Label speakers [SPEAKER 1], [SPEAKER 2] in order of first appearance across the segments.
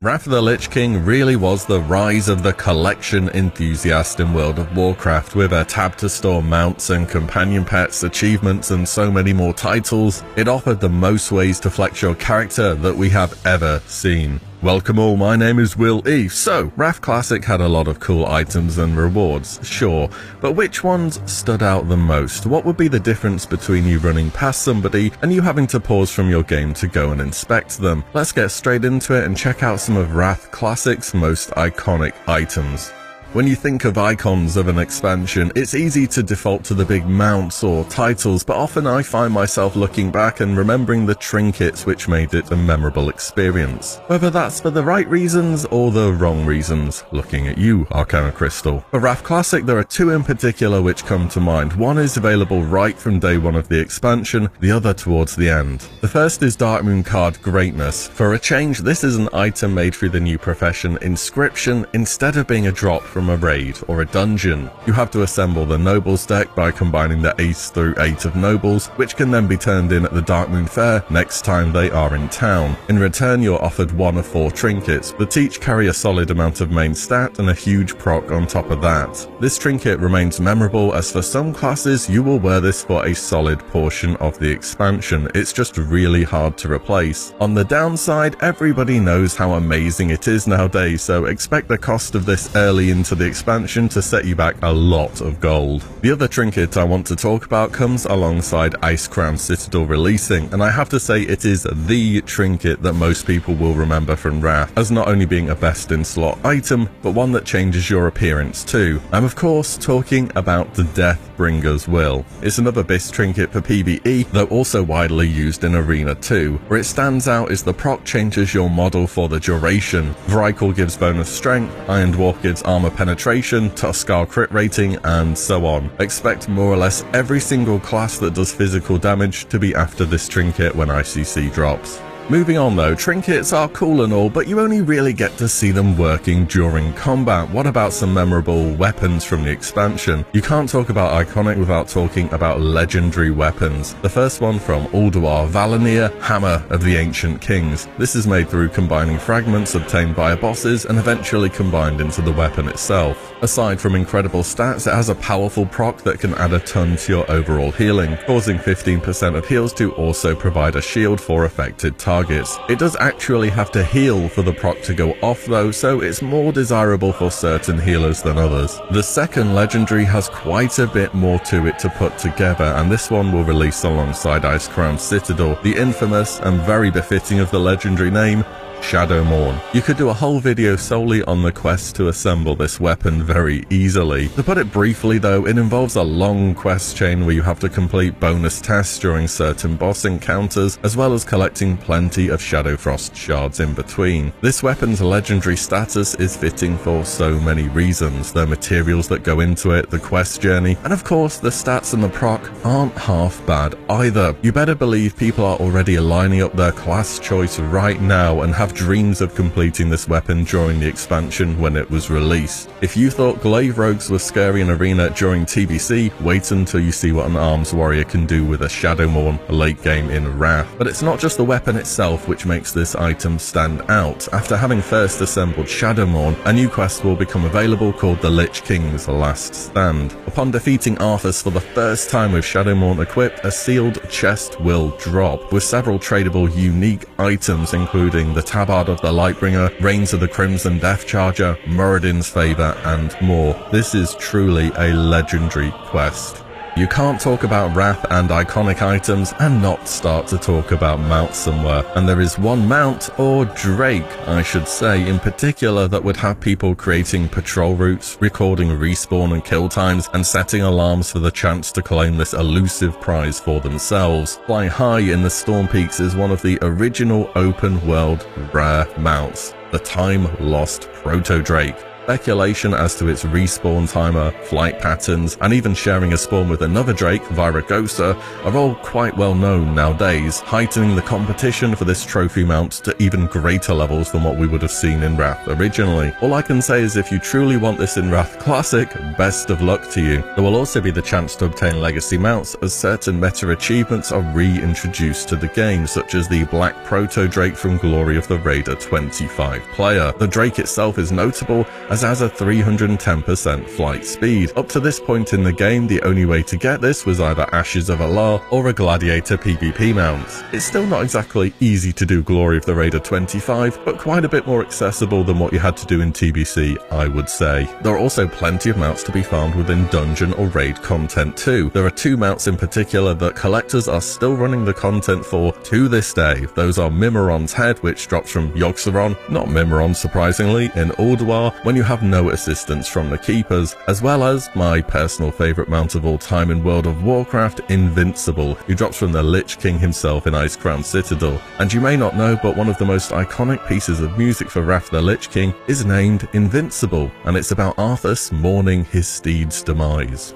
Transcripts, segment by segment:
[SPEAKER 1] Wrath of the Lich King really was the rise of the collection enthusiast in World of Warcraft, with a tab to store mounts and companion pets, achievements and so many more titles. It offered the most ways to flex your character that we have ever seen. Welcome all, my name is Will E. So, Wrath Classic had a lot of cool items and rewards, sure, but which ones stood out the most? What would be the difference between you running past somebody and you having to pause from your game to go and inspect them? Let's get straight into it and check out some of Wrath Classic's most iconic items. When you think of icons of an expansion, it's easy to default to the big mounts or titles, but often I find myself looking back and remembering the trinkets which made it a memorable experience. Whether that's for the right reasons or the wrong reasons. Looking at you, Arcana Crystal. For Wrath Classic, there are two in particular which come to mind. One is available right from day one of the expansion, the other towards the end. The first is Darkmoon Card Greatness. For a change, this is an item made through the new profession Inscription. Instead of being a drop from a raid or a dungeon, you have to assemble the Nobles deck by combining the Ace through 8 of Nobles, which can then be turned in at the Darkmoon Fair next time they are in town. In return, you're offered one of 4 trinkets, but each carry a solid amount of main stat and a huge proc on top of that. This trinket remains memorable, as for some classes you will wear this for a solid portion of the expansion. It's just really hard to replace. On the downside, everybody knows how amazing it is nowadays, so expect the cost of this early into the expansion to set you back a lot of gold. The other trinket I want to talk about comes alongside Icecrown Citadel releasing, and I have to say it is the trinket that most people will remember from Wrath, as not only being a best in slot item, but one that changes your appearance too. I'm of course talking about the Deathbringer's Will. It's another BIS trinket for PvE, though also widely used in Arena too. Where it stands out is the proc changes your model for the duration. Vrykul gives bonus strength, Iron Dwarf gives armor penetration, Tuskar crit rating, and so on. Expect more or less every single class that does physical damage to be after this trinket when ICC drops. Moving on though, trinkets are cool and all, but you only really get to see them working during combat. What about some memorable weapons from the expansion? You can't talk about iconic without talking about legendary weapons. The first one from Ulduar, Valanir, Hammer of the Ancient Kings. This is made through combining fragments obtained via bosses and eventually combined into the weapon itself. Aside from incredible stats, it has a powerful proc that can add a ton to your overall healing, causing 15% of heals to also provide a shield for affected targets. It does actually have to heal for the proc to go off though, so it's more desirable for certain healers than others. The second legendary has quite a bit more to it to put together, and this one will release alongside Icecrown Citadel, the infamous and very befitting of the legendary name, Shadowmourne. You could do a whole video solely on the quest to assemble this weapon very easily. To put it briefly though, it involves a long quest chain where you have to complete bonus tests during certain boss encounters, as well as collecting plenty of Shadowfrost shards in between. This weapon's legendary status is fitting for so many reasons. The materials that go into it, the quest journey, and of course the stats and the proc aren't half bad either. You better believe people are already lining up their class choice right now and have dreams of completing this weapon during the expansion when it was released. If you thought glaive rogues were scary in Arena during TBC, wait until you see what an arms warrior can do with a Shadowmourne late game in Wrath. But it's not just the weapon itself which makes this item stand out. After having first assembled Shadowmourne, a new quest will become available called the Lich King's Last Stand. Upon defeating Arthas for the first time with Shadowmourne equipped, a sealed chest will drop, with several tradable unique items including the Tabard of the Lightbringer, Reigns of the Crimson Death Charger, Muradin's Favour, and more. This is truly a legendary quest. You can't talk about Wrath and iconic items and not start to talk about mounts somewhere, and there is one mount, or Drake I should say, in particular that would have people creating patrol routes, recording respawn and kill times, and setting alarms for the chance to claim this elusive prize for themselves. Flying high in the Storm Peaks is one of the original open world rare mounts, the time-lost Proto-Drake. Speculation as to its respawn timer, flight patterns, and even sharing a spawn with another Drake, Viragosa, are all quite well known nowadays, heightening the competition for this trophy mount to even greater levels than what we would have seen in Wrath originally. All I can say is if you truly want this in Wrath Classic, best of luck to you. There will also be the chance to obtain legacy mounts as certain meta achievements are reintroduced to the game, such as the Black Proto Drake from Glory of the Raider 25 player. The Drake itself is notable as it has a 310% flight speed. Up to this point in the game, the only way to get this was either Ashes of Allah or a Gladiator PvP mount. It's still not exactly easy to do Glory of the Raider 25, but quite a bit more accessible than what you had to do in TBC, I would say. There are also plenty of mounts to be farmed within dungeon or raid content too. There are two mounts in particular that collectors are still running the content for to this day. Those are Mimiron's Head, which drops from Yogg-Saron, not Mimiron surprisingly, in Ulduar when you have no assistance from the Keepers, as well as my personal favourite mount of all time in World of Warcraft, Invincible, who drops from the Lich King himself in Icecrown Citadel. And you may not know, but one of the most iconic pieces of music for Wrath the Lich King is named Invincible, and it's about Arthas mourning his steed's demise.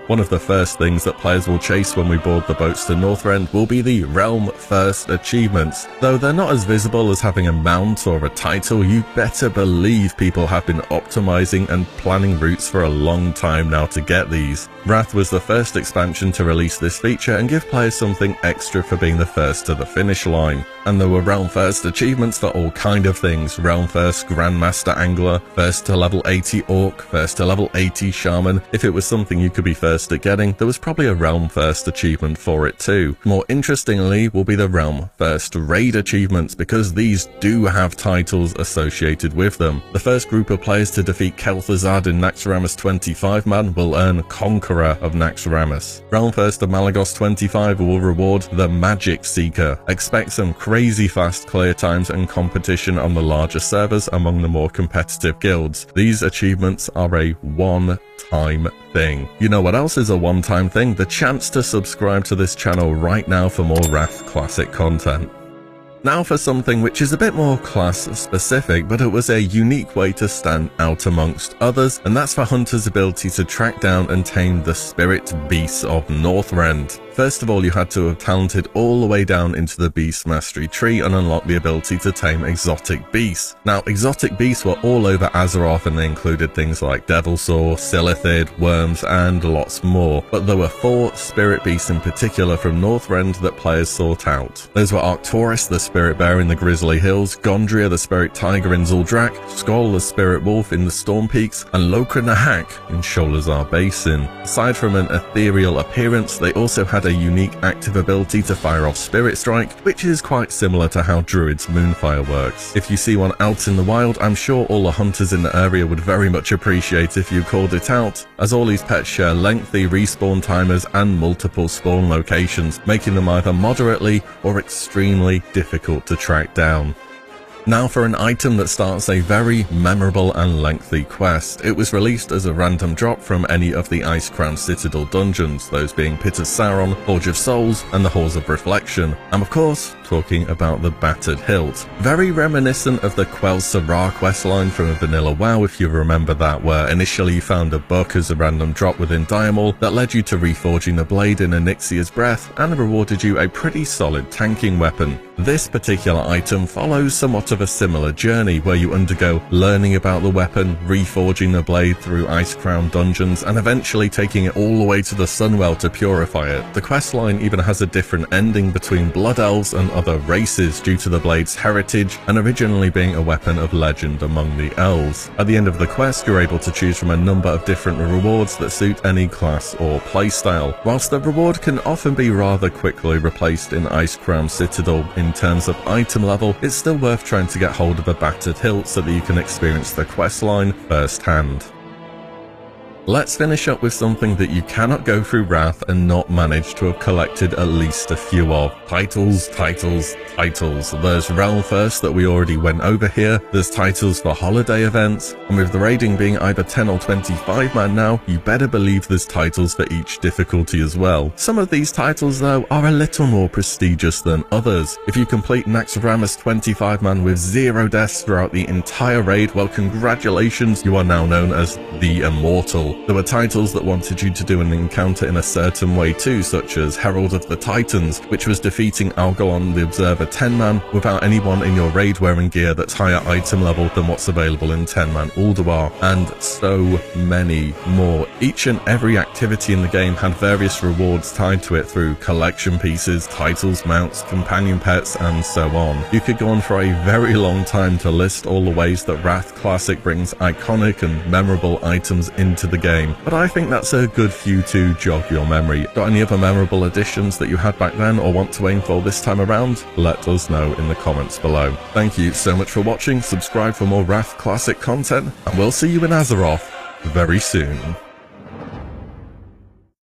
[SPEAKER 1] One of the first things that players will chase when we board the boats to Northrend will be the Realm First achievements. Though they're not as visible as having a mount or a title, you better believe people have been optimizing and planning routes for a long time now to get these. Wrath was the first expansion to release this feature and give players something extra for being the first to the finish line. And there were Realm First achievements for all kind of things: Realm First Grandmaster Angler, first to level 80 Orc, first to level 80 Shaman. If it was something you could be first at getting, there was probably a Realm First achievement for it too. More interestingly will be the Realm First Raid achievements, because these do have titles associated with them. The first group of players to defeat Kel'Thuzad in Naxxramas 25 man will earn Conqueror of Naxxramas. Realm First of Malygos 25 will reward the Magic Seeker. Expect some crazy fast clear times and competition on the larger servers among the more competitive guilds. These achievements are a one-time thing. You know what else is a one-time thing? The chance to subscribe to this channel right now for more Wrath Classic content. Now for something which is a bit more class specific, but it was a unique way to stand out amongst others, and that's for Hunter's ability to track down and tame the spirit beasts of Northrend. First of all, you had to have talented all the way down into the Beast Mastery tree and unlock the ability to tame exotic beasts. Now, exotic beasts were all over Azeroth, and they included things like Devilsaur, Silithid, Worms, and lots more. But there were 4 spirit beasts in particular from Northrend that players sought out. Those were Arcturus, the spirit bear in the Grizzly Hills, Gondria, the spirit tiger in Zuldrak, Skoll, the spirit wolf in the Storm Peaks, and Lokra Nahak in Sholazar Basin. Aside from an ethereal appearance, they also had a unique active ability to fire off Spirit Strike, which is quite similar to how Druid's Moonfire works. If you see one out in the wild, I'm sure all the hunters in the area would very much appreciate if you called it out, as all these pets share lengthy respawn timers and multiple spawn locations, making them either moderately or extremely difficult to track down. Now for an item that starts a very memorable and lengthy quest. It was released as a random drop from any of the Icecrown Citadel dungeons, those being Pit of Sauron, Forge of Souls, and the Halls of Reflection. I'm of course talking about the Battered Hilt. Very reminiscent of the Quell Sarah questline from Vanilla WoW, if you remember that, where initially you found a book as a random drop within Diamol that led you to reforging the blade in Onyxia's Breath and rewarded you a pretty solid tanking weapon. This particular item follows somewhat of a similar journey, where you undergo learning about the weapon, reforging the blade through Icecrown dungeons, and eventually taking it all the way to the Sunwell to purify it. The questline even has a different ending between Blood Elves and other races due to the blade's heritage and originally being a weapon of legend among the elves. At the end of the quest, you're able to choose from a number of different rewards that suit any class or playstyle. Whilst the reward can often be rather quickly replaced in Icecrown Citadel in terms of item level, it's still worth trying to get hold of a Battered Hilt so that you can experience the questline firsthand. Let's finish up with something that you cannot go through Wrath and not manage to have collected at least a few of. Titles, titles, titles. There's Realm First that we already went over here, there's titles for holiday events, and with the raiding being either 10 or 25 man now, you better believe there's titles for each difficulty as well. Some of these titles though are a little more prestigious than others. If you complete Naxxramas 25 man with 0 deaths throughout the entire raid, well, congratulations, you are now known as the Immortal. There were titles that wanted you to do an encounter in a certain way too, such as Herald of the Titans, which was defeating Algalon the Observer 10 man without anyone in your raid wearing gear that's higher item level than what's available in 10 man Ulduar, and so many more. Each and every activity in the game had various rewards tied to it through collection pieces, titles, mounts, companion pets, and so on. You could go on for a very long time to list all the ways that Wrath Classic brings iconic and memorable items into the game, but I think that's a good few to jog your memory. Got any other memorable additions that you had back then or want to aim for this time around? Let us know in the comments below. Thank you so much for watching, subscribe for more Wrath Classic content, and we'll see you in Azeroth very soon.